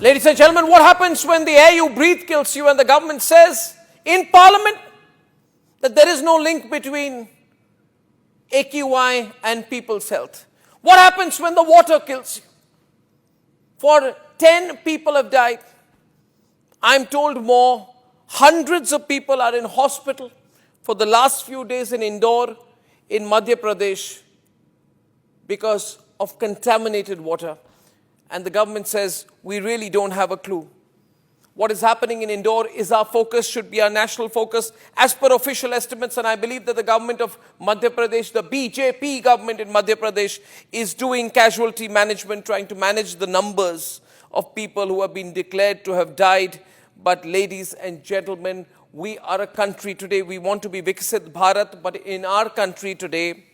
Ladies and gentlemen, what happens when the air you breathe kills you and the government says in Parliament that there is no link between AQI and people's health? What happens when the water kills you? For 10 people have died. I'm told more. Hundreds of people are in hospital for the last few days in Indore, in Madhya Pradesh, because of contaminated water. And the government says, we really don't have a clue. What is happening in Indore is our focus, should be our national focus, as per official estimates. And I believe that the government of Madhya Pradesh, the BJP government in Madhya Pradesh, is doing casualty management, trying to manage the numbers of people who have been declared to have died. But ladies and gentlemen, we are a country today, we want to be Viksit Bharat, but in our country today,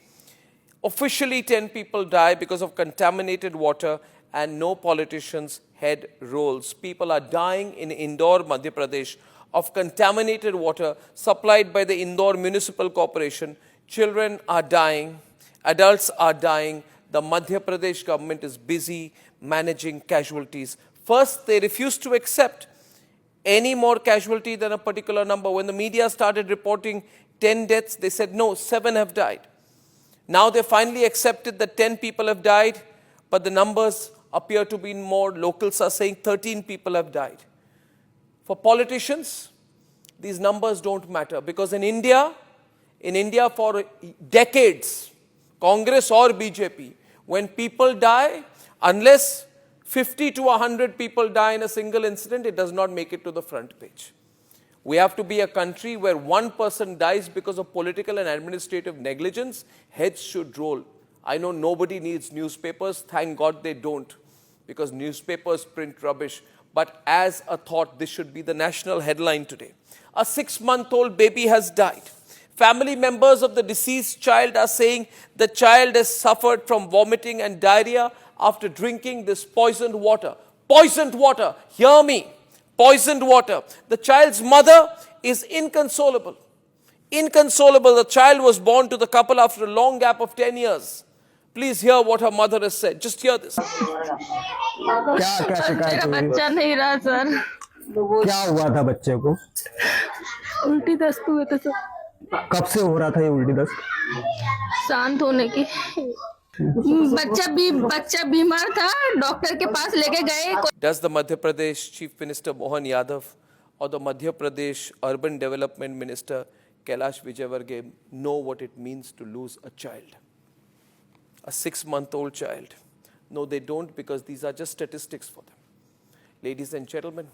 officially 10 people die because of contaminated water, and no politicians head rolls. People are dying in Indore, Madhya Pradesh, of contaminated water supplied by the Indore Municipal Corporation. Children are dying, adults are dying. The Madhya Pradesh government is busy managing casualties. First, they refused to accept any more casualty than a particular number. When the media started reporting 10 deaths, they said, no, 7 have died. Now they finally accepted that 10 people have died, but the numbers appear to be more. Locals are saying 13 people have died. For politicians, these numbers don't matter, because in India for decades, Congress or BJP, when people die, unless 50 to 100 people die in a single incident, it does not make it to the front page. We have to be a country where one person dies because of political and administrative negligence, heads should roll. I know nobody needs newspapers, thank God they don't, because newspapers print rubbish. But as a thought, this should be the national headline today. A 6-month-old baby has died. Family members of the deceased child are saying the child has suffered from vomiting and diarrhea after drinking this poisoned water. Poisoned water, hear me, poisoned water. The child's mother is inconsolable. Inconsolable. The child was born to the couple after a long gap of 10 years. Please hear what her mother has said. Just hear this. क्या शिकायत हुई? बच्चा नहीं रहा sir. क्या हुआ था बच्चे को? उल्टी दस्त हुए थे सर। कब से हो रहा था ये उल्टी दस्त? शांत होने की। बच्चा बीमार था, डॉक्टर के पास लेके गए। Does the Madhya Pradesh Chief Minister Mohan Yadav or the Madhya Pradesh Urban Development Minister Kailash Vijayvargiya know what it means to lose a child? A 6-month-old child. No, they don't, because these are just statistics for them. Ladies and gentlemen,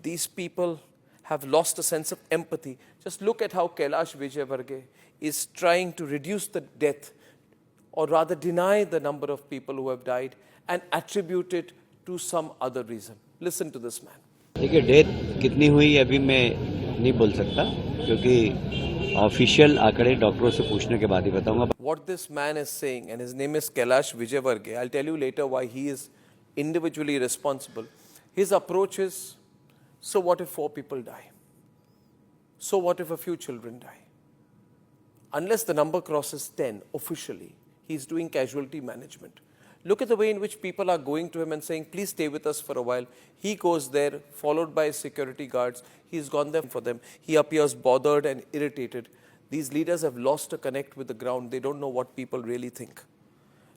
these people have lost a sense of empathy. Just look at how Kailash Vijayvargiya is trying to reduce the death, or rather deny the number of people who have died, and attribute it to some other reason. Listen to this man. देखिए, death कितनी हुई अभी मैं नहीं बोल सकता, क्योंकि official आंकड़े डॉक्टरों से पूछने के बाद ही बताऊंगा. What this man is saying, and his name is Kailash Vijayvargiya, I'll tell you later why he is individually responsible. His approach is, so what if 4 people die? So what if a few children die? Unless the number crosses 10 officially, he's doing casualty management. Look at the way in which people are going to him and saying, please stay with us for a while. He goes there, followed by security guards. He's gone there for them. He appears bothered and irritated. These leaders have lost a connect with the ground. They don't know what people really think.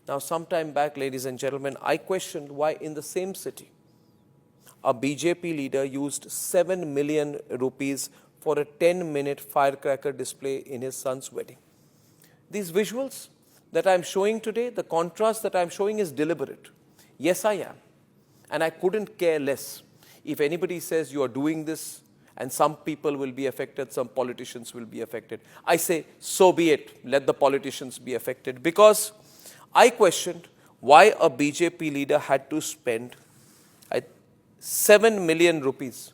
Now, some time back, ladies and gentlemen, I questioned why in the same city, a BJP leader used 7 million rupees for a 10-minute firecracker display in his son's wedding. These visuals that I'm showing today, the contrast that I'm showing is deliberate. Yes, I am. And I couldn't care less if anybody says you are doing this and some people will be affected, some politicians will be affected. I say, so be it. Let the politicians be affected. Because I questioned why a BJP leader had to spend 7 million rupees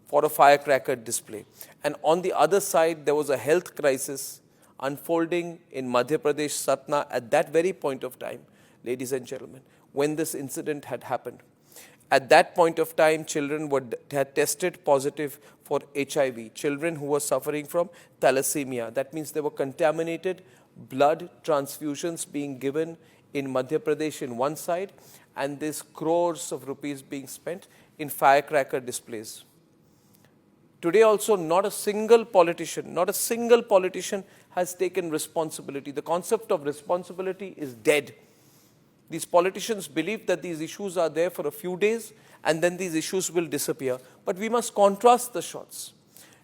for a firecracker display. And on the other side, there was a health crisis unfolding in Madhya Pradesh, Satna, at that very point of time, ladies and gentlemen, when this incident had happened. At that point of time, children had tested positive for HIV, children who were suffering from thalassemia. That means there were contaminated blood transfusions being given in Madhya Pradesh in one side, and there's crores of rupees being spent in firecracker displays. Today also not a single politician has taken responsibility. The concept of responsibility is dead. These politicians believe that these issues are there for a few days and then these issues will disappear. But we must contrast the shots.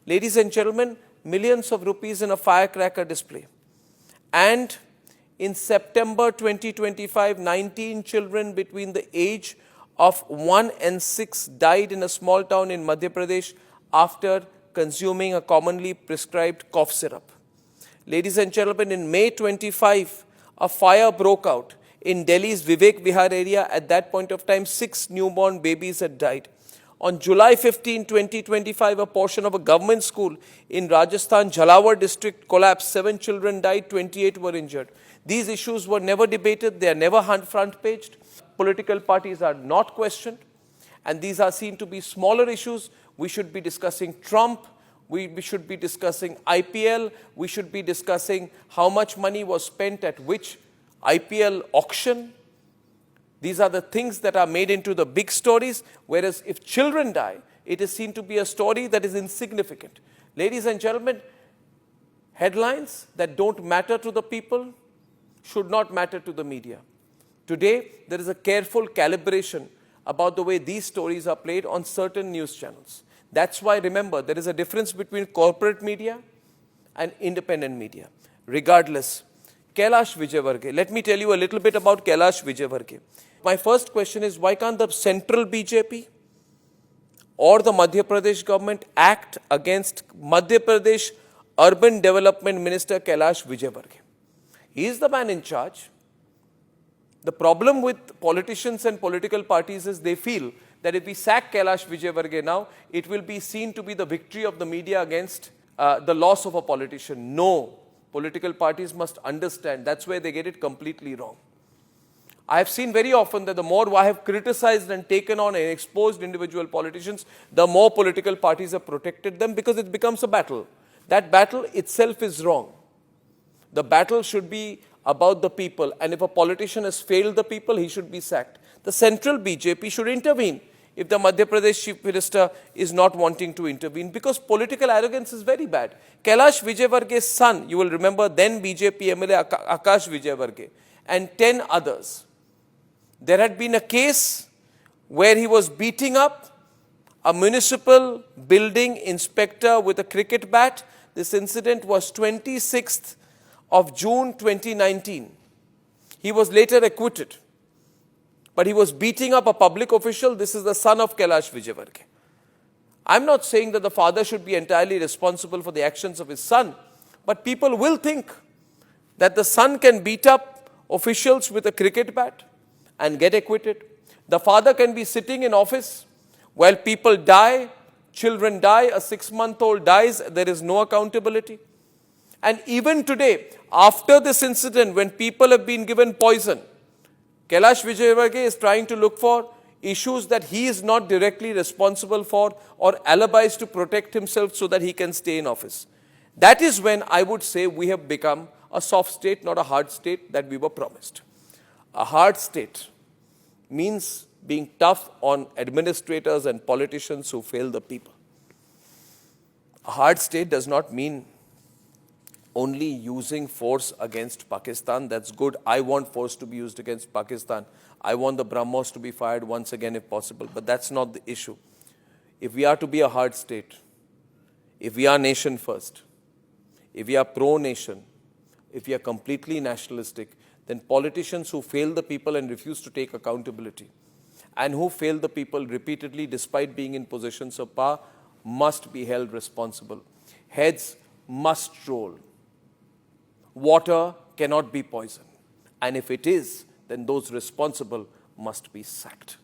Ladies and gentlemen, millions of rupees in a firecracker display. And in September 2025, 19 children between the age of 1 and 6 died in a small town in Madhya Pradesh after consuming a commonly prescribed cough syrup. Ladies and gentlemen, in May 25, a fire broke out in Delhi's Vivek Vihar area. At that point of time, 6 newborn babies had died. On July 15, 2025, a portion of a government school in Rajasthan, Jhalawar district collapsed. 7 children died, 28 were injured. These issues were never debated. They are never front-paged. Political parties are not questioned. And these are seen to be smaller issues. We should be discussing Trump. We should be discussing IPL. We should be discussing how much money was spent at which IPL auction. These are the things that are made into the big stories, whereas if children die, it is seen to be a story that is insignificant. Ladies and gentlemen, headlines that don't matter to the people should not matter to the media. Today, there is a careful calibration about the way these stories are played on certain news channels. That's why, remember, there is a difference between corporate media and independent media. Regardless, Kailash Vijayvargiya. Let me tell you a little bit about Kailash Vijayvargiya. My first question is, why can't the central BJP or the Madhya Pradesh government act against Madhya Pradesh Urban Development Minister Kailash Vijayvargiya? He is the man in charge. The problem with politicians and political parties is they feel that if we sack Kailash Vijayvargiya now, it will be seen to be the victory of the media against the loss of a politician. No, political parties must understand that's where they get it completely wrong. I have seen very often that the more I have criticized and taken on and exposed individual politicians, the more political parties have protected them because it becomes a battle. That battle itself is wrong. The battle should be about the people, and if a politician has failed the people, he should be sacked. The central BJP should intervene if the Madhya Pradesh Chief Minister is not wanting to intervene, because political arrogance is very bad. Kailash Vijayvargiya's son, you will remember, then BJP MLA Akash Vijayvargiya, and 10 others. There had been a case where he was beating up a municipal building inspector with a cricket bat. This incident was 26th of June 2019. He was later acquitted. But he was beating up a public official. This is the son of Kailash Vijayvargiya. I'm not saying that the father should be entirely responsible for the actions of his son, but people will think that the son can beat up officials with a cricket bat and get acquitted. The father can be sitting in office while people die, children die, a 6-month-old dies, there is no accountability. And even today, after this incident, when people have been given poison, Kailash Vijayvargiya is trying to look for issues that he is not directly responsible for or alibis to protect himself so that he can stay in office. That is when I would say we have become a soft state, not a hard state that we were promised. A hard state means being tough on administrators and politicians who fail the people. A hard state does not mean only using force against Pakistan. That's good. I want force to be used against Pakistan. I want the BrahMos to be fired once again if possible. But that's not the issue. If we are to be a hard state, if we are nation first, if we are pro-nation, if we are completely nationalistic, then politicians who fail the people and refuse to take accountability and who fail the people repeatedly despite being in positions of power must be held responsible. Heads must roll. Water cannot be poison. And if it is, then those responsible must be sacked.